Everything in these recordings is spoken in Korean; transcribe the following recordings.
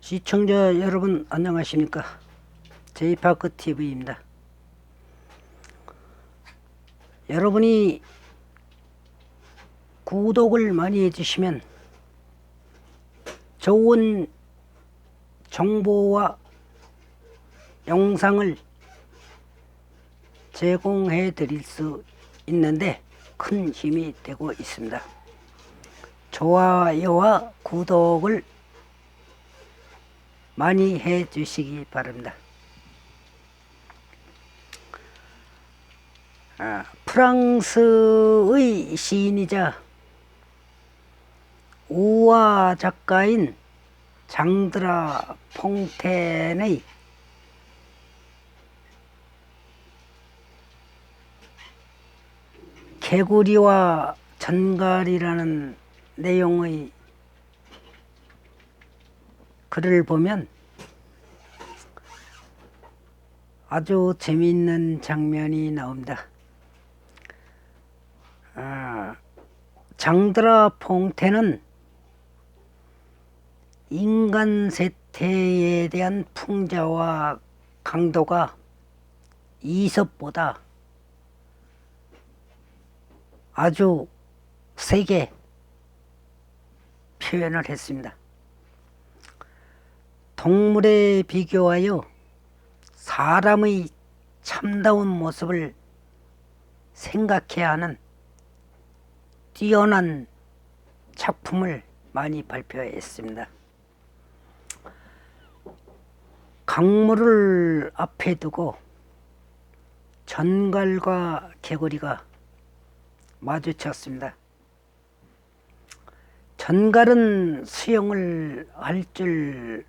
시청자 여러분 안녕하십니까. 제이파크TV입니다. 여러분이 구독을 많이 해주시면 좋은 정보와 영상을 제공해 드릴 수 있는데 큰 힘이 되고 있습니다. 좋아요와 구독을 많이 해 주시기 바랍니다. 프랑스의 시인이자 우화 작가인 장드라 퐁텐의 개구리와 전갈이라는 내용의 글을 보면 아주 재미있는 장면이 나옵니다. 장드라 퐁텐은 인간 세태에 대한 풍자와 강도가 이섭보다 아주 세게 표현을 했습니다. 동물에 비교하여 사람의 참다운 모습을 생각해야 하는 뛰어난 작품을 많이 발표했습니다. 강물을 앞에 두고 전갈과 개구리가 마주쳤습니다. 전갈은 수영을 할 줄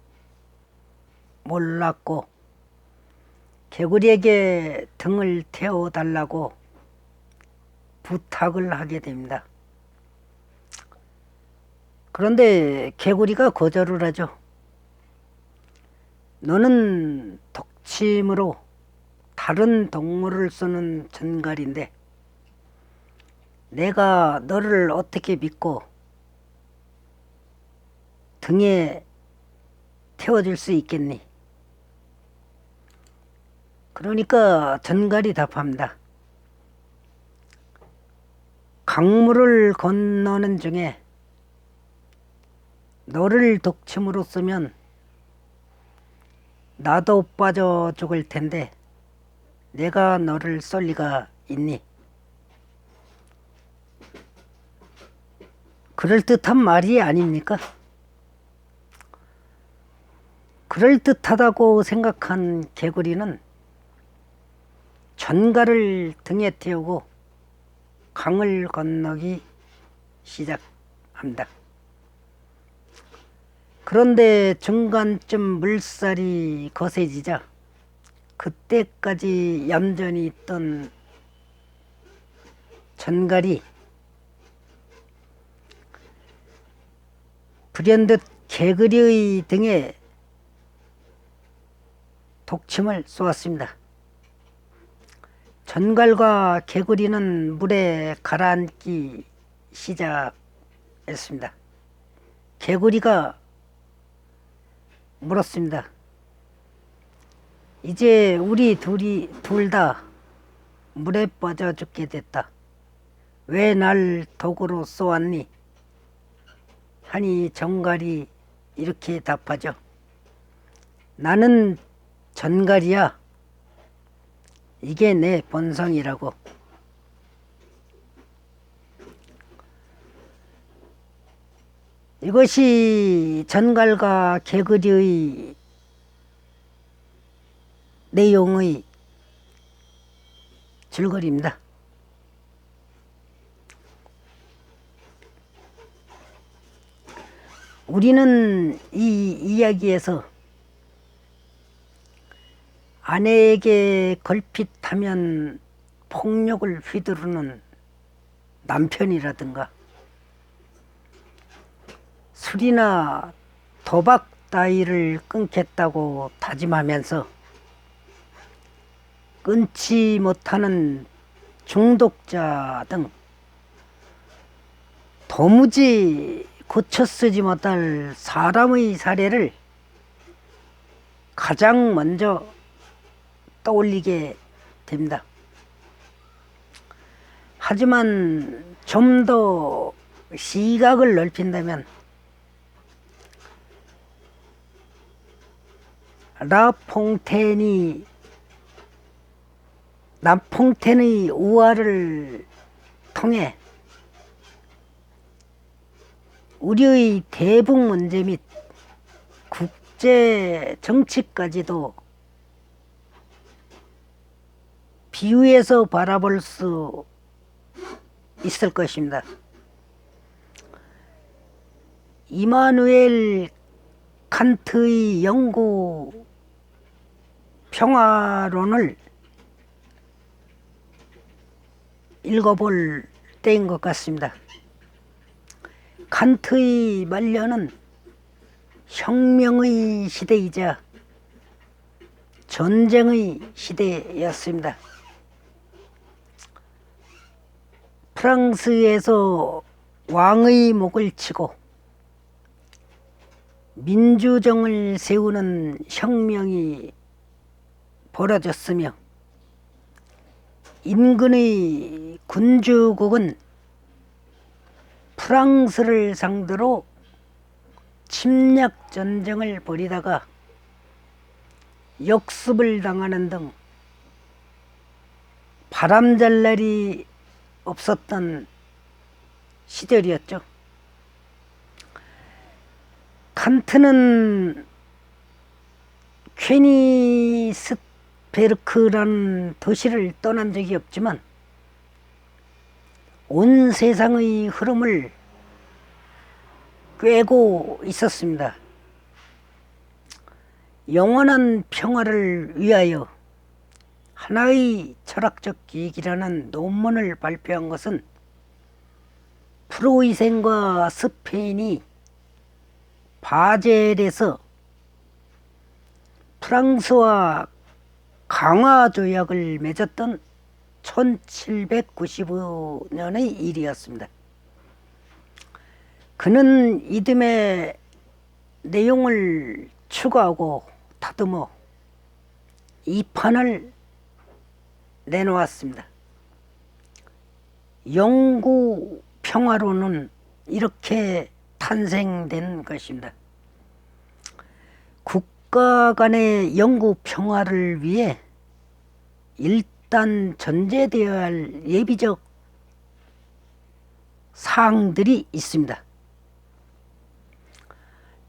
몰랐고 개구리에게 등을 태워달라고 부탁을 하게 됩니다. 그런데 개구리가 거절을 하죠. 너는 독침으로 다른 동물을 쏘는 전갈인데 내가 너를 어떻게 믿고 등에 태워줄 수 있겠니? 그러니까 전갈이 답합니다. 강물을 건너는 중에 너를 독침으로 쓰면 나도 빠져 죽을 텐데 내가 너를 쏠 리가 있니? 그럴듯한 말이 아닙니까? 그럴듯하다고 생각한 개구리는 전갈을 등에 태우고 강을 건너기 시작합니다. 그런데 중간쯤 물살이 거세지자 그때까지 얌전히 있던 전갈이 불현듯 개구리의 등에 독침을 쏘았습니다. 전갈과 개구리는 물에 가라앉기 시작했습니다. 개구리가 물었습니다. 이제 우리 둘 다 물에 빠져 죽게 됐다. 왜 날 독으로 쏘았니? 하니 전갈이 이렇게 답하죠. 나는 전갈이야. 이게 내 본성이라고. 이것이 전갈과 개구리의 내용의 줄거리입니다. 우리는 이 이야기에서 아내에게 걸핏하면 폭력을 휘두르는 남편이라든가 술이나 도박 따위를 끊겠다고 다짐하면서 끊지 못하는 중독자 등 도무지 고쳐 쓰지 못할 사람의 사례를 가장 먼저 떠올리게 됩니다. 하지만 좀 더 시각을 넓힌다면 라퐁텐의 우화를 통해 우리의 대북 문제 및 국제 정치까지도 비유해서 바라볼 수 있을 것입니다. 이마누엘 칸트의 영구 평화론을 읽어볼 때인 것 같습니다. 칸트의 말년은 혁명의 시대이자 전쟁의 시대였습니다. 프랑스에서 왕의 목을 치고 민주정을 세우는 혁명이 벌어졌으며 인근의 군주국은 프랑스를 상대로 침략 전쟁을 벌이다가 역습을 당하는 등 바람잘 날이 없었던 시절이었죠. 칸트는 퀘니스베르크라는 도시를 떠난 적이 없지만 온 세상의 흐름을 꿰고 있었습니다. 영원한 평화를 위하여 하나의 철학적 기획이라는 논문을 발표한 것은 프로이센과 스페인이 바젤에서 프랑스와 강화조약을 맺었던 1795년의 일이었습니다. 그는 이듬해 내용을 추가하고 다듬어 이 판을 내놓았습니다. 영구 평화론은 이렇게 탄생된 것입니다. 국가 간의 영구 평화를 위해 일단 전제되어야 할 예비적 사항들이 있습니다.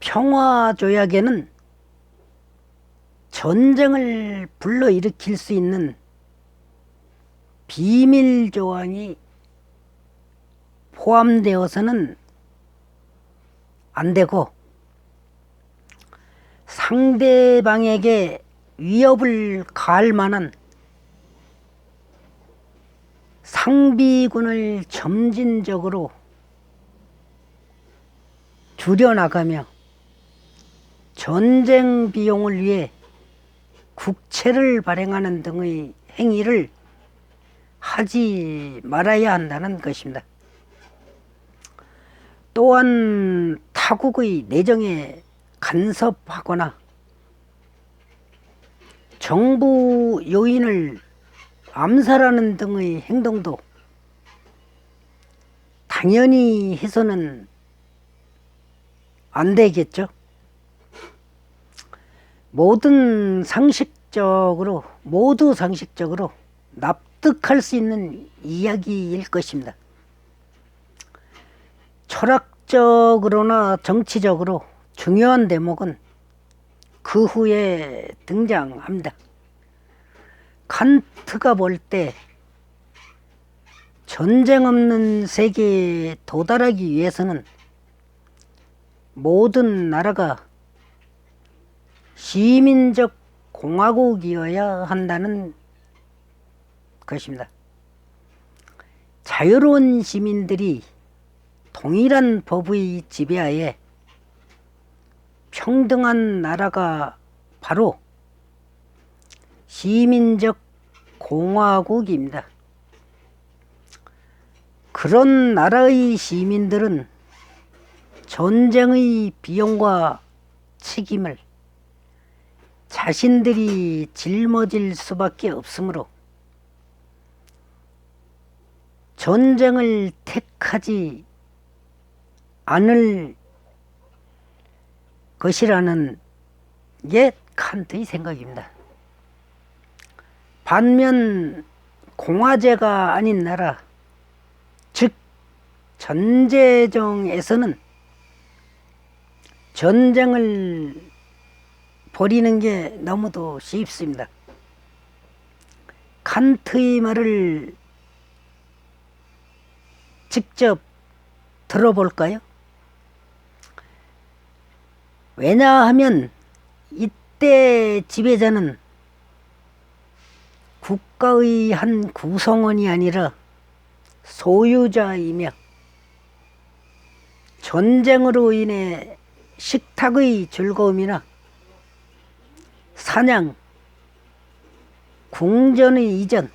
평화조약에는 전쟁을 불러일으킬 수 있는 비밀 조항이 포함되어서는 안 되고, 상대방에게 위협을 가할 만한 상비군을 점진적으로 줄여나가며 전쟁 비용을 위해 국채를 발행하는 등의 행위를 하지 말아야 한다는 것입니다. 또한 타국의 내정에 간섭하거나 정부 요인을 암살하는 등의 행동도 당연히 해서는 안 되겠죠. 모두 상식적으로 납득할 수 있는 이야기일 것입니다. 철학적으로나 정치적으로 중요한 대목은 그 후에 등장합니다. 칸트가 볼 때 전쟁 없는 세계에 도달하기 위해서는 모든 나라가 시민적 공화국이어야 한다는 것입니다. 자유로운 시민들이 동일한 법의 지배하에 평등한 나라가 바로 시민적 공화국입니다. 그런 나라의 시민들은 전쟁의 비용과 책임을 자신들이 짊어질 수밖에 없으므로 전쟁을 택하지 않을 것이라는 게 칸트의 생각입니다. 반면 공화제가 아닌 나라, 즉 전제정에서는 전쟁을 벌이는 게 너무도 쉽습니다. 칸트의 말을 직접 들어볼까요? 왜냐하면 이때 지배자는 국가의 한 구성원이 아니라 소유자이며 전쟁으로 인해 식탁의 즐거움이나 사냥, 궁전의 이전,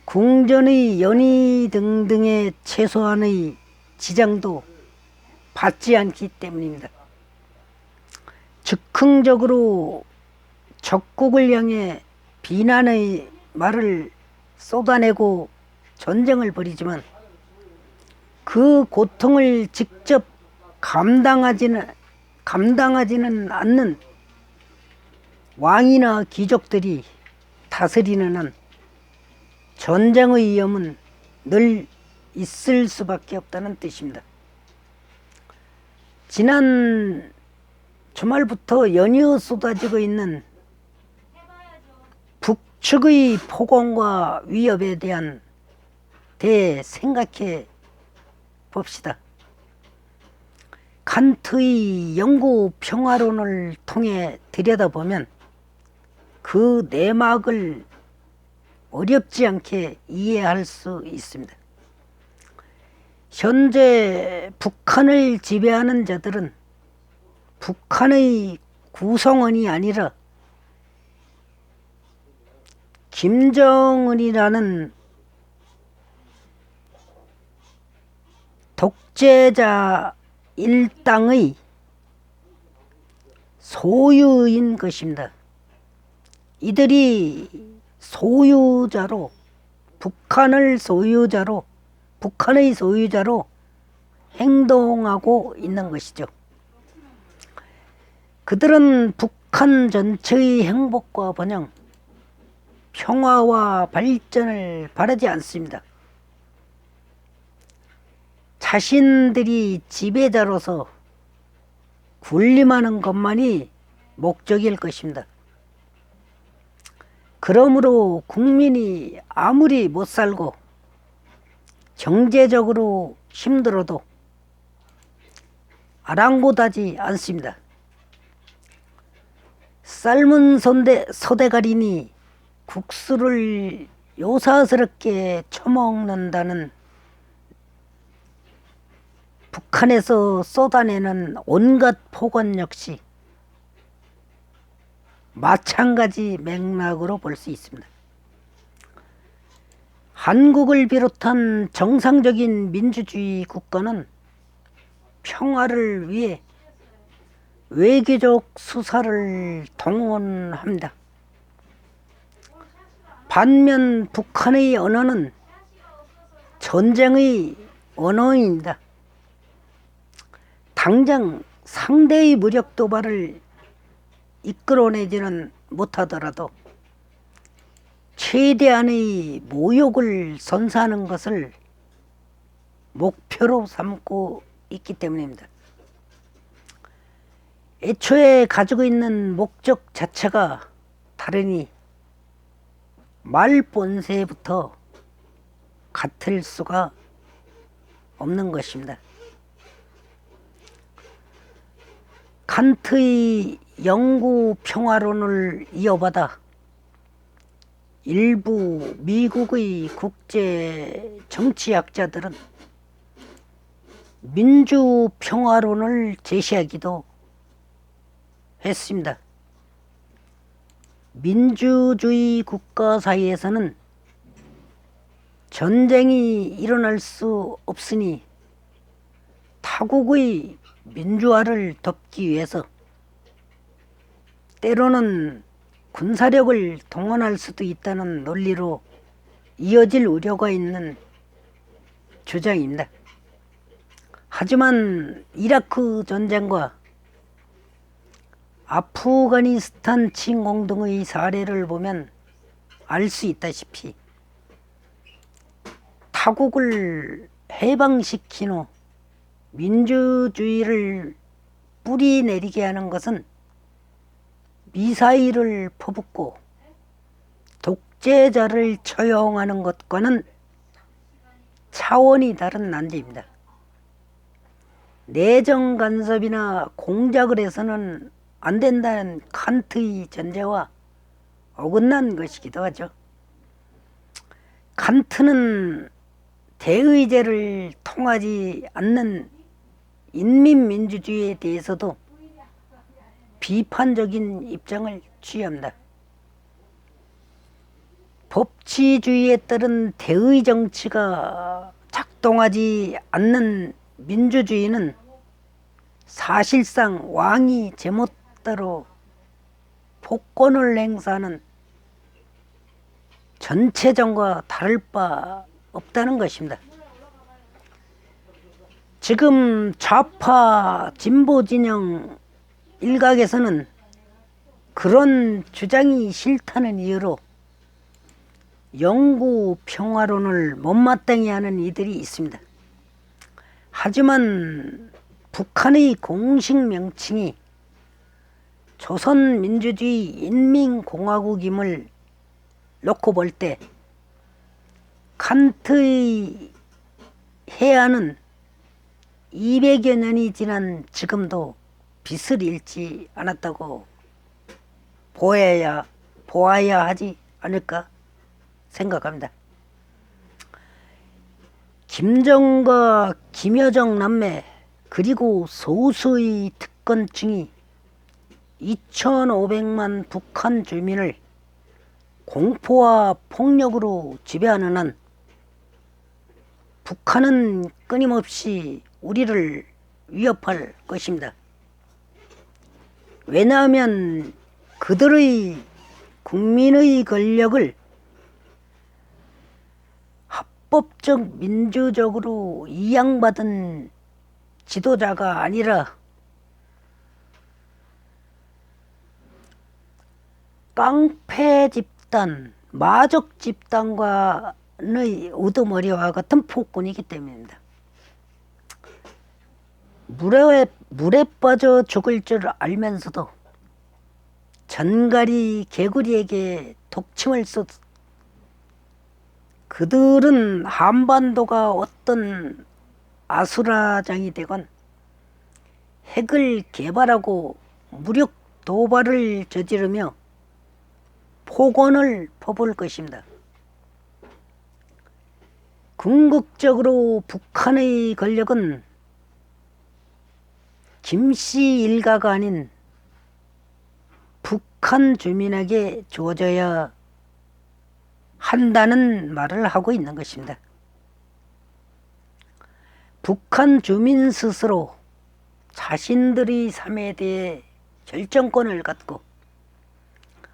궁전의 연희 등등의 최소한의 지장도 받지 않기 때문입니다. 즉흥적으로 적국을 향해 비난의 말을 쏟아내고 전쟁을 벌이지만 그 고통을 직접 감당하지는 않는 왕이나 귀족들이 다스리는 한 전쟁의 위험은 늘 있을 수밖에 없다는 뜻입니다. 지난 주말부터 연이어 쏟아지고 있는 북측의 폭언과 위협에 대한 생각해 봅시다. 칸트의 영구 평화론을 통해 들여다보면 그 내막을 어렵지 않게 이해할 수 있습니다. 현재 북한을 지배하는 자들은 북한의 구성원이 아니라 김정은이라는 독재자 일당의 소유인 것입니다. 이들이 소유자로, 북한의 소유자로 행동하고 있는 것이죠. 그들은 북한 전체의 행복과 번영, 평화와 발전을 바라지 않습니다. 자신들이 지배자로서 군림하는 것만이 목적일 것입니다. 그러므로 국민이 아무리 못 살고 경제적으로 힘들어도 아랑곳하지 않습니다. 삶은 소대가리니 국수를 요사스럽게 처먹는다는 북한에서 쏟아내는 온갖 폭언 역시 마찬가지 맥락으로 볼 수 있습니다. 한국을 비롯한 정상적인 민주주의 국가는 평화를 위해 외교적 수사를 동원합니다. 반면 북한의 언어는 전쟁의 언어입니다. 당장 상대의 무력 도발을 이끌어내지는 못하더라도 최대한의 모욕을 선사하는 것을 목표로 삼고 있기 때문입니다. 애초에 가지고 있는 목적 자체가 다르니 말 본새부터 같을 수가 없는 것입니다. 칸트의 영구 평화론을 이어받아 일부 미국의 국제 정치학자들은 민주 평화론을 제시하기도 했습니다. 민주주의 국가 사이에서는 전쟁이 일어날 수 없으니 타국의 민주화를 돕기 위해서 때로는 군사력을 동원할 수도 있다는 논리로 이어질 우려가 있는 주장입니다. 하지만 이라크 전쟁과 아프가니스탄 침공 등의 사례를 보면 알 수 있다시피 타국을 해방시킨 후 민주주의를 뿌리내리게 하는 것은 미사일을 퍼붓고 독재자를 처형하는 것과는 차원이 다른 난제입니다. 내정 간섭이나 공작을 해서는 안 된다는 칸트의 전제와 어긋난 것이기도 하죠. 칸트는 대의제를 통하지 않는 인민민주주의에 대해서도 비판적인 입장을 취합니다. 법치주의에 따른 대의 정치가 작동하지 않는 민주주의는 사실상 왕이 제멋대로 폭권을 행사하는 전체정과 다를 바 없다는 것입니다. 지금 좌파 진보 진영 일각에서는 그런 주장이 싫다는 이유로 영구 평화론을 못마땅히 하는 이들이 있습니다. 하지만 북한의 공식 명칭이 조선민주주의 인민공화국임을 놓고 볼 때 칸트의 해안은 200여 년이 지난 지금도 빛을 잃지 않았다고 보아야 하지 않을까 생각합니다. 김정과 김여정 남매 그리고 소수의 특권층이 2,500만 북한 주민을 공포와 폭력으로 지배하는 한 북한은 끊임없이 우리를 위협할 것입니다. 왜냐하면 그들의 국민의 권력을 합법적 민주적으로 이양받은 지도자가 아니라 깡패 집단, 마족 집단과의 우두머리와 같은 폭군이기 때문입니다. 물에 빠져 죽을 줄 알면서도 전갈이 개구리에게 독침을 쏟 그들은 한반도가 어떤 아수라장이 되건 핵을 개발하고 무력 도발을 저지르며 폭언을 퍼부을 것입니다. 궁극적으로 북한의 권력은 김씨 일가가 아닌 북한 주민에게 주어져야 한다는 말을 하고 있는 것입니다. 북한 주민 스스로 자신들의 삶에 대해 결정권을 갖고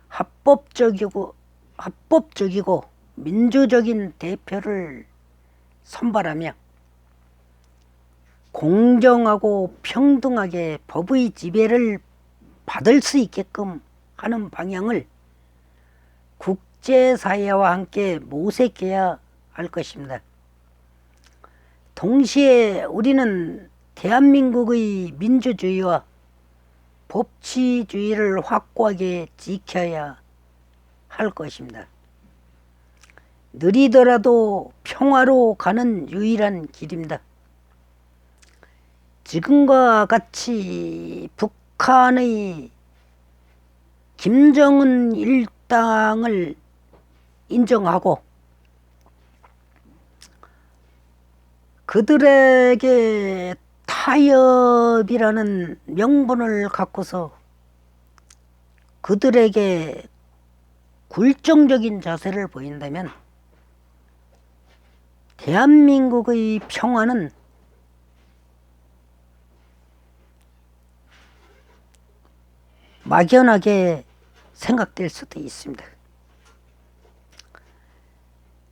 합법적이고 민주적인 대표를 선발하며 공정하고 평등하게 법의 지배를 받을 수 있게끔 하는 방향을 국제사회와 함께 모색해야 할 것입니다. 동시에 우리는 대한민국의 민주주의와 법치주의를 확고하게 지켜야 할 것입니다. 느리더라도 평화로 가는 유일한 길입니다. 지금과 같이 북한의 김정은 일당을 인정하고 그들에게 타협이라는 명분을 갖고서 그들에게 굴종적인 자세를 보인다면 대한민국의 평화는 막연하게 생각될 수도 있습니다.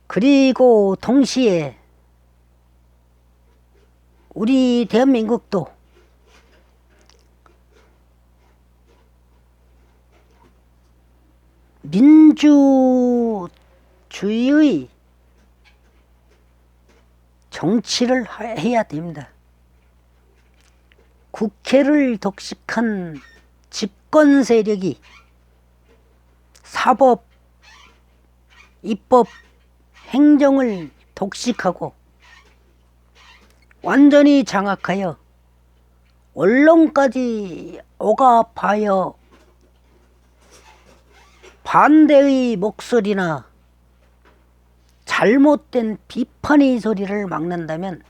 그리고 동시에 우리 대한민국도 민주주의의 정치를 해야 됩니다. 국회를 독식한 집권 세력이 사법, 입법, 행정을 독식하고 완전히 장악하여 언론까지 억압하여 반대의 목소리나 잘못된 비판의 소리를 막는다면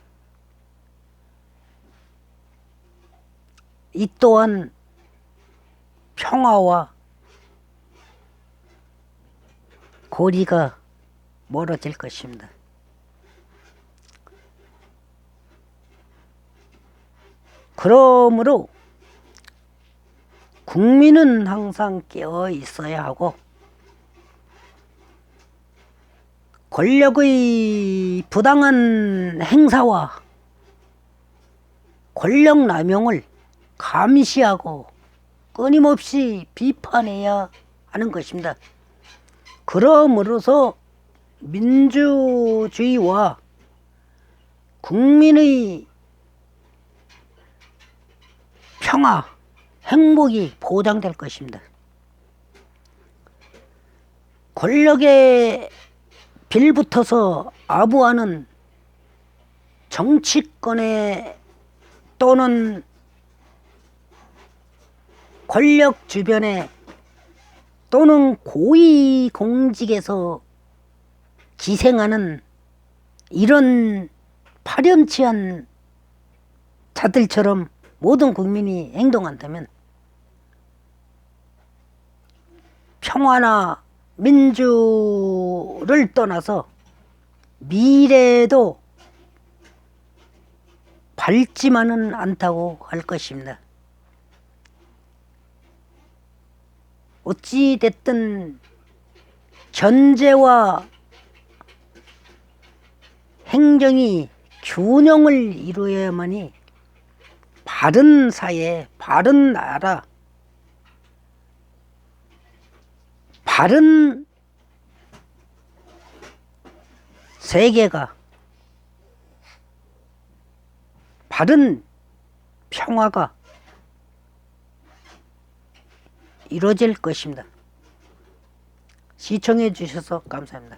이 또한 평화와 거리가 멀어질 것입니다. 그러므로 국민은 항상 깨어 있어야 하고 권력의 부당한 행사와 권력 남용을 감시하고 끊임없이 비판해야 하는 것입니다. 그러므로서 민주주의와 국민의 평화, 행복이 보장될 것입니다. 권력에 빌붙어서 아부하는 정치권에 또는 권력 주변에 또는 고위공직에서 기생하는 이런 파렴치한 자들처럼 모든 국민이 행동한다면 평화나 민주를 떠나서 미래도 밝지만은 않다고 할 것입니다. 어찌 됐든 견제와 행정이 균형을 이루어야만이 바른 사회, 바른 나라, 바른 세계가, 바른 평화가 이루어질 것입니다. 시청해 주셔서 감사합니다.